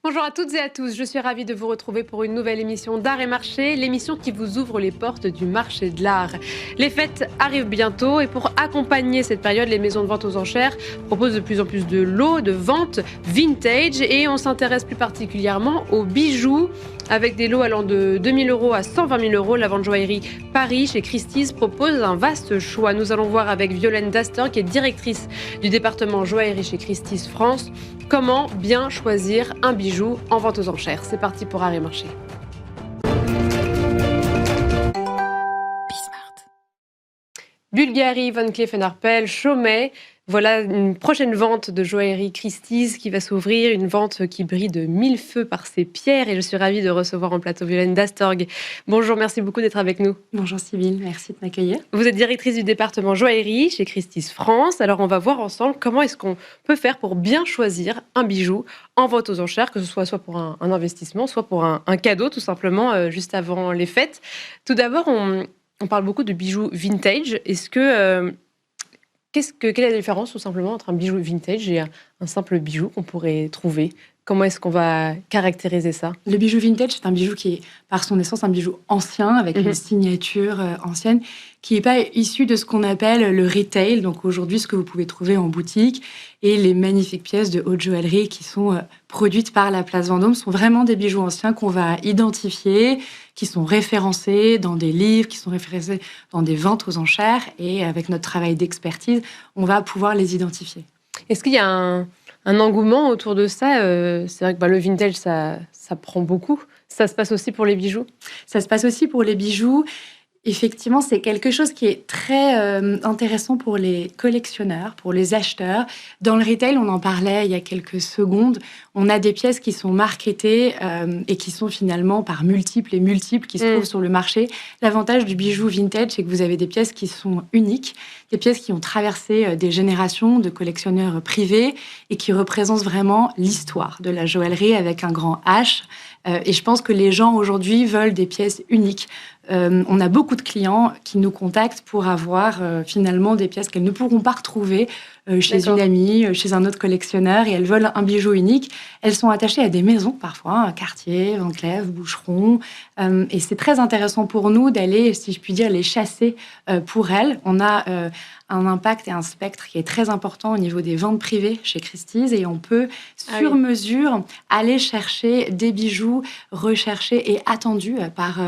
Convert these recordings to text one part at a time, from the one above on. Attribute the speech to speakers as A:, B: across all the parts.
A: Bonjour à toutes et à tous, je suis ravie de vous retrouver pour une nouvelle émission d'Art et Marché, l'émission qui vous ouvre les portes du marché de l'art. Les fêtes arrivent bientôt et pour accompagner cette période, les maisons de vente aux enchères proposent de plus en plus de lots de vente vintage et on s'intéresse plus particulièrement aux bijoux avec des lots allant de 2 000 € à 120 000 €. La vente joaillerie Paris chez Christie's propose un vaste choix. Nous allons voir avec Violaine Daster qui est directrice du département joaillerie chez Christie's France comment bien choisir un bijou en vente aux enchères. C'est parti pour Art et Marché. Bulgari, Van Cleef & Arpels, Chaumet. Voilà une prochaine vente de joaillerie Christie's qui va s'ouvrir, une vente qui brille de mille feux par ses pierres et je suis ravie de recevoir en plateau Violaine Dastorg. Bonjour, merci beaucoup d'être avec nous.
B: Bonjour Sybille, merci de m'accueillir.
A: Vous êtes directrice du département joaillerie chez Christie's France. Alors on va voir ensemble comment est-ce qu'on peut faire pour bien choisir un bijou en vente aux enchères, que ce soit pour un investissement, soit pour un cadeau tout simplement juste avant les fêtes. Tout d'abord, on parle beaucoup de bijoux vintage. Quelle est la différence tout simplement entre un bijou vintage et un simple bijou qu'on pourrait trouver ? Comment est-ce qu'on va caractériser ça ?
B: Le bijou vintage, c'est un bijou qui est, par son essence, un bijou ancien, avec une signature ancienne, qui n'est pas issu de ce qu'on appelle le retail, donc aujourd'hui ce que vous pouvez trouver en boutique, et les magnifiques pièces de haute joaillerie qui sont produites par la Place Vendôme sont vraiment des bijoux anciens qu'on va identifier, qui sont référencés dans des livres, qui sont référencés dans des ventes aux enchères, et avec notre travail d'expertise, on va pouvoir les identifier.
A: Est-ce qu'il y a un engouement autour de ça ? C'est vrai que le vintage, ça prend beaucoup. Ça se passe aussi pour les bijoux ?
B: Ça se passe aussi pour les bijoux. Effectivement, c'est quelque chose qui est très intéressant pour les collectionneurs, pour les acheteurs. Dans le retail, on en parlait il y a quelques secondes, on a des pièces qui sont marketées et qui sont finalement par multiples qui se trouvent sur le marché. L'avantage du bijou vintage, c'est que vous avez des pièces qui sont uniques, des pièces qui ont traversé des générations de collectionneurs privés et qui représentent vraiment l'histoire de la joaillerie avec un grand H. Et je pense que les gens aujourd'hui veulent des pièces uniques. On a beaucoup de clients qui nous contactent pour avoir finalement des pièces qu'elles ne pourront pas retrouver chez une amie, chez un autre collectionneur, et elles veulent un bijou unique. Elles sont attachées à des maisons parfois, Cartier, Van Cleef, Boucheron, et c'est très intéressant pour nous d'aller, si je puis dire, les chasser pour elles. On a un impact et un spectre qui est très important au niveau des ventes privées chez Christie's, et on peut, sur mesure, aller chercher des bijoux recherchés et attendus par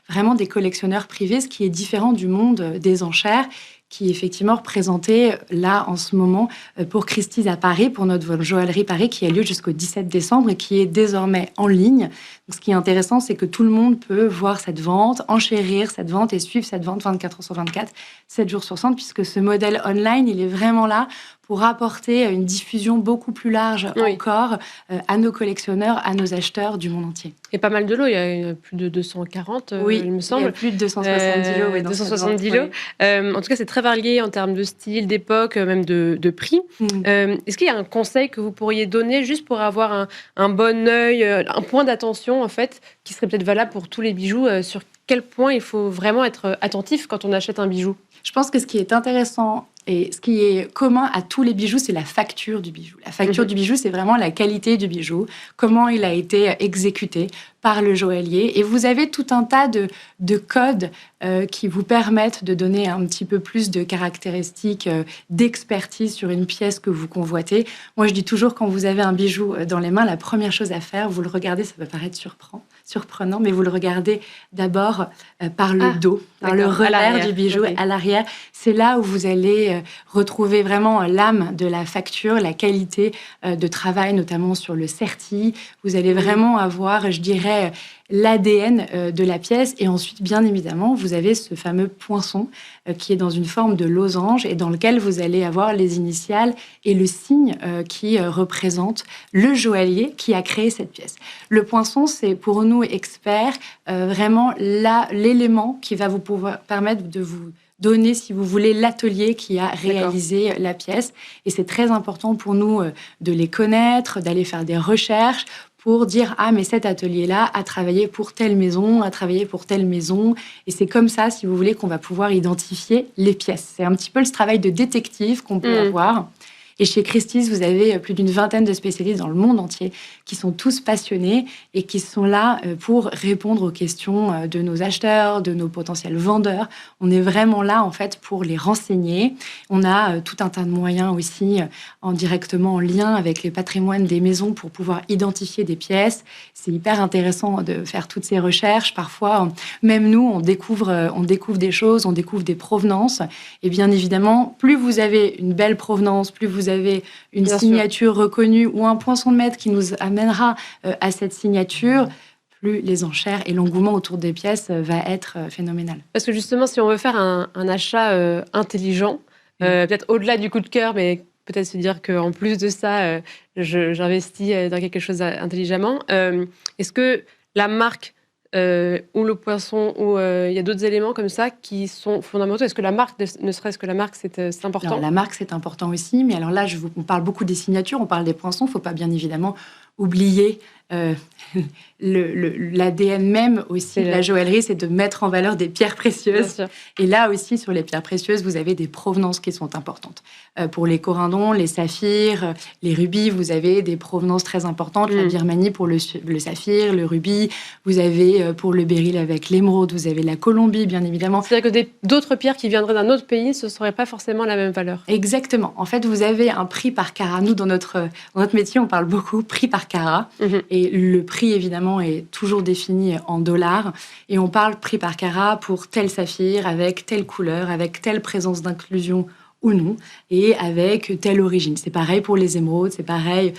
B: vraiment des collectionneurs privés, ce qui est différent du monde des enchères, qui est effectivement représenté là en ce moment pour Christie's à Paris, pour notre joaillerie Paris qui a lieu jusqu'au 17 décembre et qui est désormais en ligne. Donc, ce qui est intéressant, c'est que tout le monde peut voir cette vente, enchérir cette vente et suivre cette vente 24 heures sur 24, 7 jours sur 100, puisque ce modèle online, il est vraiment là pour apporter une diffusion beaucoup plus large encore à nos collectionneurs, à nos acheteurs du monde entier.
A: Et pas mal de lots, il y a plus de 240, il me semble.
B: Il y a plus de 270 lots.
A: 270 lots. En tout cas, c'est très varié en termes de style, d'époque, même de prix. Est-ce qu'il y a un conseil que vous pourriez donner juste pour avoir un bon œil, un point d'attention, en fait, qui serait peut-être valable pour tous les bijoux, sur quel point il faut vraiment être attentif quand on achète un bijou ?
B: Je pense que ce qui est intéressant et ce qui est commun à tous les bijoux, c'est la facture du bijou. La facture du bijou, c'est vraiment la qualité du bijou, comment il a été exécuté par le joaillier. Et vous avez tout un tas de codes qui vous permettent de donner un petit peu plus de caractéristiques d'expertise sur une pièce que vous convoitez. Moi, je dis toujours, quand vous avez un bijou dans les mains, la première chose à faire, vous le regardez, ça peut paraître surprenant, mais vous le regardez d'abord par le dos, par le revers du bijou, à l'arrière. C'est là où vous allez retrouver vraiment l'âme de la facture, la qualité de travail, notamment sur le serti. Vous allez vraiment avoir, je dirais, l'ADN de la pièce. Et ensuite, bien évidemment, vous avez ce fameux poinçon qui est dans une forme de losange et dans lequel vous allez avoir les initiales et le signe qui représente le joaillier qui a créé cette pièce. Le poinçon, c'est pour nous experts vraiment l'élément qui va vous pouvoir permettre de vous donner, si vous voulez, l'atelier qui a réalisé la pièce. Et c'est très important pour nous de les connaître, d'aller faire des recherches pour dire « Ah, mais cet atelier-là a travaillé pour telle maison, a travaillé pour telle maison. » Et c'est comme ça, si vous voulez, qu'on va pouvoir identifier les pièces. C'est un petit peu le travail de détective qu'on peut avoir. Et chez Christie's, vous avez plus d'une vingtaine de spécialistes dans le monde entier qui sont tous passionnés et qui sont là pour répondre aux questions de nos acheteurs, de nos potentiels vendeurs. On est vraiment là, en fait, pour les renseigner. On a tout un tas de moyens aussi directement en lien avec les patrimoines des maisons pour pouvoir identifier des pièces. C'est hyper intéressant de faire toutes ces recherches. Parfois, même nous, on découvre des choses, on découvre des provenances. Et bien évidemment, plus vous avez une belle provenance, plus vous avez une signature reconnue ou un poinçon de maître qui nous amènera à cette signature, plus les enchères et l'engouement autour des pièces va être phénoménal.
A: Parce que justement, si on veut faire un achat intelligent, peut-être au-delà du coup de cœur, mais peut-être se dire qu'en plus de ça, j'investis dans quelque chose intelligemment, est-ce que la marque ou le poisson, ou il y a d'autres éléments comme ça qui sont fondamentaux. Est-ce que la marque, ne serait-ce que la marque, c'est important?
B: Alors, la marque, c'est important aussi, mais alors là, on parle beaucoup des signatures, on parle des poinçons, il ne faut pas bien évidemment oublier l'ADN même aussi de la joaillerie, c'est de mettre en valeur des pierres précieuses. Et là aussi, sur les pierres précieuses, vous avez des provenances qui sont importantes. Pour les corindons, les saphirs, les rubis, vous avez des provenances très importantes. La Birmanie pour le saphir, le rubis. Vous avez pour le béryl avec l'émeraude, vous avez la Colombie, bien évidemment.
A: C'est-à-dire que d'autres pierres qui viendraient d'un autre pays, ce ne serait pas forcément la même valeur.
B: Exactement. En fait, vous avez un prix par carat. Nous, dans notre métier, on parle beaucoup prix par carat. Et le prix, évidemment, est toujours défini en dollars. Et on parle prix par carat pour tel saphir, avec telle couleur, avec telle présence d'inclusion ou non, et avec telle origine. C'est pareil pour les émeraudes, c'est pareil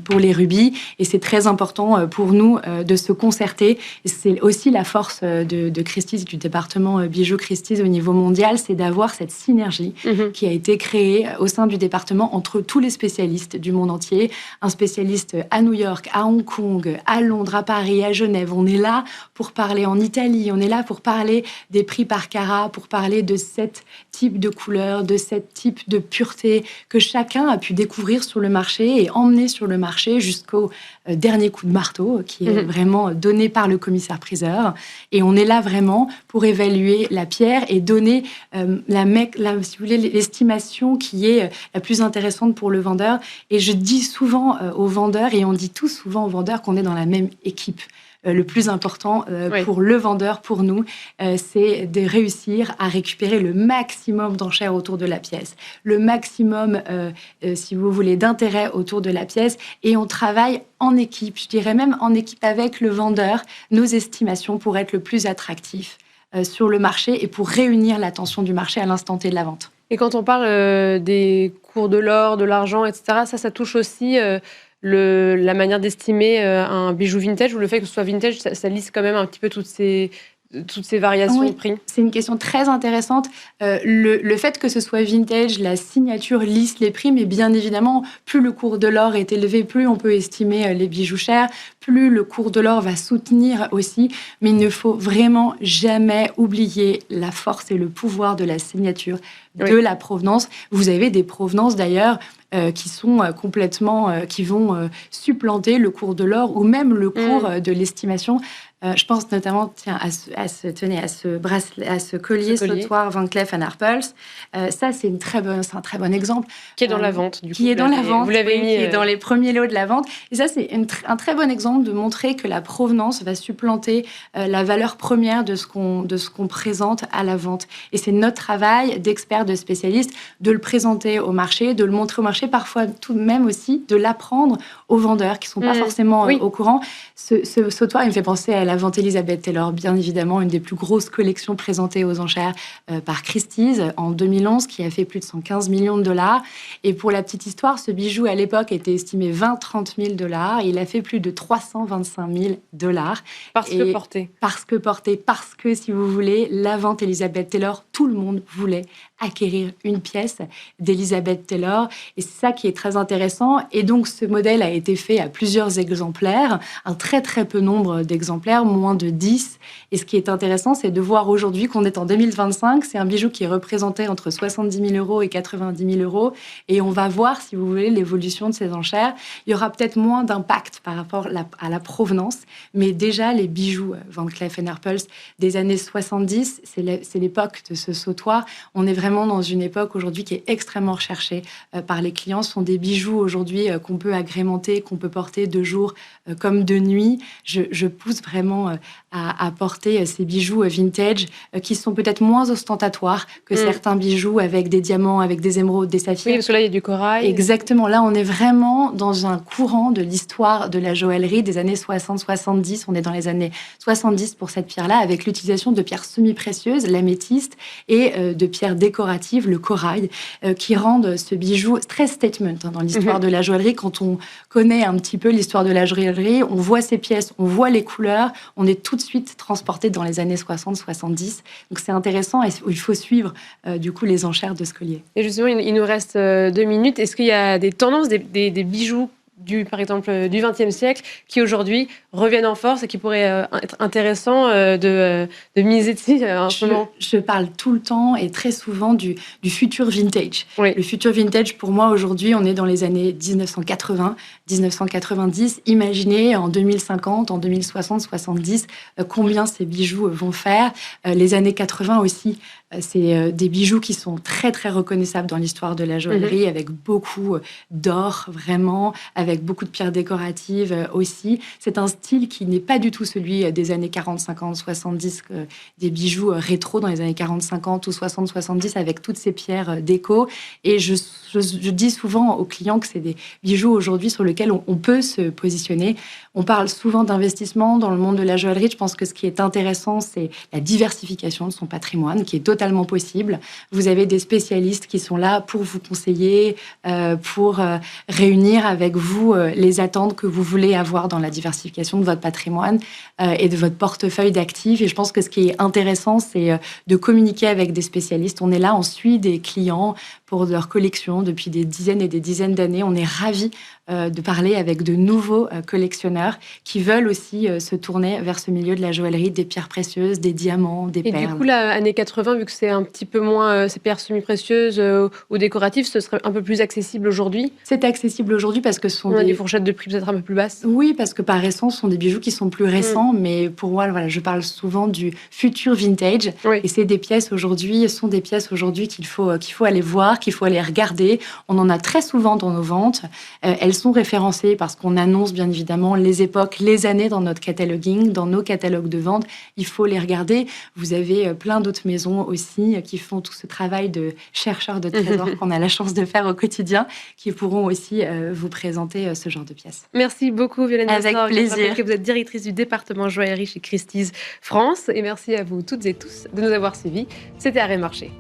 B: pour les rubis, et c'est très important pour nous de se concerter. Et c'est aussi la force de Christie's, du département bijoux Christie's au niveau mondial, c'est d'avoir cette synergie qui a été créée au sein du département entre tous les spécialistes du monde entier. Un spécialiste à New York, à Hong Kong, à Londres, à Paris, à Genève. On est là pour parler en Italie, on est là pour parler des prix par carat, pour parler de cet type de couleur, de cet type de pureté que chacun a pu découvrir sur le marché et emmener sur le marché jusqu'au dernier coup de marteau qui est vraiment donné par le commissaire-priseur. Et on est là vraiment pour évaluer la pierre et donner si vous voulez, l'estimation qui est la plus intéressante pour le vendeur. Et je dis souvent aux vendeurs, et on dit tous souvent aux vendeurs qu'on est dans la même équipe. Le plus important pour le vendeur, pour nous, c'est de réussir à récupérer le maximum d'enchères autour de la pièce, le maximum, si vous voulez, d'intérêt autour de la pièce. Et on travaille en équipe, je dirais même en équipe avec le vendeur, nos estimations pour être le plus attractif sur le marché et pour réunir l'attention du marché à l'instant T de la vente.
A: Et quand on parle des cours de l'or, de l'argent, etc., ça touche aussi... la manière d'estimer un bijou vintage, ou le fait que ce soit vintage, ça lisse quand même un petit peu toutes ces variations de prix?
B: C'est une question très intéressante. Le fait que ce soit vintage, la signature lisse les prix, mais bien évidemment, plus le cours de l'or est élevé, plus on peut estimer les bijoux chers, plus le cours de l'or va soutenir aussi. Mais il ne faut vraiment jamais oublier la force et le pouvoir de la signature, de la provenance. Vous avez des provenances d'ailleurs qui sont complètement, qui vont supplanter le cours de l'or ou même le cours de l'estimation. Je pense notamment à ce bracelet, à ce collier sautoir Van Cleef & Arpels. Ça, c'est un très bon exemple.
A: Qui est dans la vente, du coup.
B: Qui est dans la vente,
A: vous l'avez mis,
B: qui est dans les premiers lots de la vente. Et ça, c'est un très bon exemple de montrer que la provenance va supplanter la valeur première de ce qu'on présente à la vente. Et c'est notre travail d'experts, de spécialistes, de le présenter au marché, de le montrer au marché, parfois tout de même aussi de l'apprendre aux vendeurs qui ne sont pas forcément au courant. Ce sautoir, il me fait penser à la vente Elizabeth Taylor, bien évidemment, une des plus grosses collections présentées aux enchères par Christie's en 2011, qui a fait plus de 115 millions de dollars. Et pour la petite histoire, ce bijou, à l'époque, était estimé 20-30 000 dollars. Il a fait plus de 325 000 dollars.
A: Parce que porté.
B: Parce que, si vous voulez, la vente Elizabeth Taylor, tout le monde voulait acquérir une pièce d'Elizabeth Taylor. Et c'est ça qui est très intéressant. Et donc, ce modèle a été fait à plusieurs exemplaires, un très très peu nombre d'exemplaires, moins de 10. Et ce qui est intéressant, c'est de voir aujourd'hui qu'on est en 2025. C'est un bijou qui est représenté entre 70 000 euros et 90 000 euros. Et on va voir, si vous voulez, l'évolution de ces enchères. Il y aura peut-être moins d'impact par rapport à la provenance. Mais déjà, les bijoux Van Cleef & Arpels des années 70, c'est l'époque de ce sautoir. On est vraiment dans une époque aujourd'hui qui est extrêmement recherchée par les clients. Ce sont des bijoux aujourd'hui qu'on peut agrémenter, qu'on peut porter de jour comme de nuit. Je pousse vraiment à porter ces bijoux vintage qui sont peut-être moins ostentatoires que certains bijoux avec des diamants, avec des émeraudes, des saphirs.
A: Oui, parce que là, il y a du corail.
B: Exactement. Là, on est vraiment dans un courant de l'histoire de la joaillerie des années 60-70. On est dans les années 70 pour cette pierre-là, avec l'utilisation de pierres semi-précieuses, l'améthyste, et de pierres décoratives, le corail, qui rendent ce bijou très statement dans l'histoire de la joaillerie. Quand on connaît un petit peu l'histoire de la joaillerie, on voit ces pièces, on voit les couleurs, on est tout de suite transporté dans les années 60-70. Donc c'est intéressant et il faut suivre du coup les enchères de ce collier.
A: Et justement, il nous reste 2 minutes. Est-ce qu'il y a des tendances, des bijoux par exemple, du XXe siècle, qui aujourd'hui reviennent en force et qui pourraient être intéressants de miser dessus en ce moment?
B: Je parle tout le temps et très souvent du futur vintage.
A: Oui.
B: Le futur vintage, pour moi, aujourd'hui, on est dans les années 1980, 1990. Imaginez en 2050, en 2060, 70, combien ces bijoux vont faire. Les années 80 aussi, c'est des bijoux qui sont très, très reconnaissables dans l'histoire de la joaillerie, avec beaucoup d'or, vraiment, avec beaucoup de pierres décoratives aussi. C'est un style qui n'est pas du tout celui des années 40, 50, 70, des bijoux rétro dans les années 40, 50 ou 60, 70, avec toutes ces pierres déco. Et je dis souvent aux clients que c'est des bijoux aujourd'hui sur lesquels on peut se positionner. On parle souvent d'investissement dans le monde de la joaillerie. Je pense que ce qui est intéressant, c'est la diversification de son patrimoine, qui est totalement possible. Vous avez des spécialistes qui sont là pour vous conseiller, pour réunir avec vous les attentes que vous voulez avoir dans la diversification de votre patrimoine et de votre portefeuille d'actifs. Et je pense que ce qui est intéressant, c'est de communiquer avec des spécialistes. On est là, on suit des clients pour leur collection depuis des dizaines et des dizaines d'années. On est ravis de parler avec de nouveaux collectionneurs qui veulent aussi se tourner vers ce milieu de la joaillerie, des pierres précieuses, des diamants, des perles.
A: Et du coup, la années 80, vu que c'est un petit peu moins ces pierres semi-précieuses ou décoratives, ce serait un peu plus accessible aujourd'hui?
B: C'est accessible aujourd'hui parce que ce sont
A: des fourchettes de prix peut-être un peu plus basses.
B: Oui, parce que par essence, ce sont des bijoux qui sont plus récents, mais pour moi, voilà, je parle souvent du futur vintage.
A: Oui.
B: Et c'est des pièces aujourd'hui, qu'il faut aller voir, qu'il faut aller regarder. On en a très souvent dans nos ventes. Elles sont référencées parce qu'on annonce bien évidemment les époques, les années dans notre cataloguing, dans nos catalogues de vente. Il faut les regarder. Vous avez plein d'autres maisons aussi qui font tout ce travail de chercheurs de trésors qu'on a la chance de faire au quotidien, qui pourront aussi vous présenter ce genre de pièces.
A: Merci beaucoup, Violaine
B: Avec
A: Nassar.
B: plaisir.
A: Je rappelle que vous êtes directrice du département joaillerie chez Christie's France. Et merci à vous toutes et tous de nous avoir suivis. C'était Arrêt Marché.